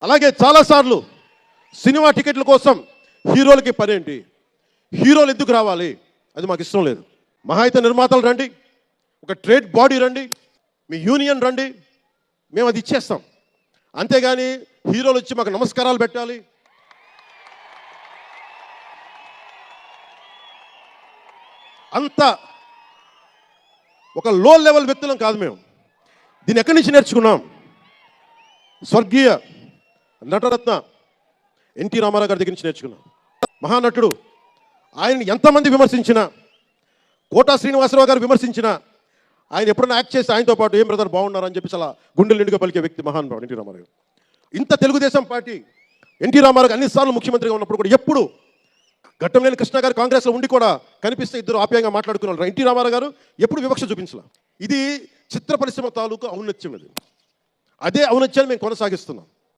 అలాగే చాలాసార్లు సినిమా టికెట్ల కోసం హీరోలకి పనేంటి, హీరోలు ఎందుకు రావాలి, అది మాకు ఇష్టం లేదు. మహా అయితే నిర్మాతలు రండి, ఒక ట్రేడ్ బాడీ రండి, మీ యూనియన్ రండి, మేము అది ఇచ్చేస్తాం. అంతేగాని హీరోలు వచ్చి మాకు నమస్కారాలు పెట్టాలి, అంత ఒక లో లెవెల్ వ్యక్తులం కాదు మేము. దీన్ని ఎక్కడి నుంచి నేర్చుకున్నాం? స్వర్గీయ నటరత్న ఎన్టీ రామారావు గారి దగ్గర నుంచి నేర్చుకున్నాం. మహానటుడు, ఆయన్ని ఎంతమంది విమర్శించినా, కోటా శ్రీనివాసరావు గారు విమర్శించినా, ఆయన ఎప్పుడైనా యాక్ట్ చేసి ఆయనతో పాటు ఏం బ్రదర్ బాగున్నారని చెప్పి చాలా గుండెలు నిండుగా పలికే వ్యక్తి మహానుభావుడు ఎన్టీ రామారావు గారు. ఇంత తెలుగుదేశం పార్టీ ఎన్టీ రామారావు అన్నిసార్లు ముఖ్యమంత్రిగా ఉన్నప్పుడు కూడా ఎప్పుడు ఘట్టంలేని కృష్ణ గారు కాంగ్రెస్లో ఉండి కూడా కనిపిస్తే ఇద్దరు ఆప్యాయంగా మాట్లాడుకున్నారు. ఎన్టీ రామారావు గారు ఎప్పుడు వివక్ష చూపించాల. ఇది చిత్ర పరిశ్రమ తాలూకు ఔన్నత్యం. అదే ఔన్నత్యాన్ని మేము కొనసాగిస్తున్నాం.